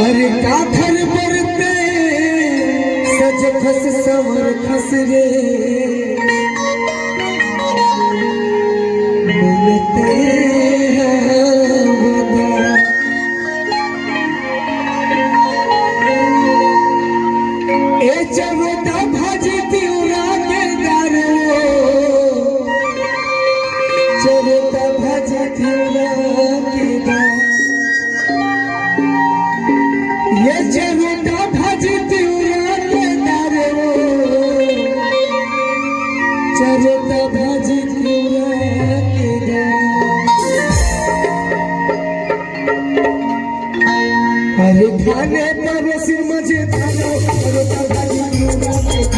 अरे काखर परते सज खस सवर खस रे मिलते हैं वदा। ए चवता भजती उरा के दारो चवता भजती उरा के दारो ये चवता भजती उरा के दारो चवता भजती उरा के दारो। अरे खाने पर सिर मजे दारो चवता भजती उरा के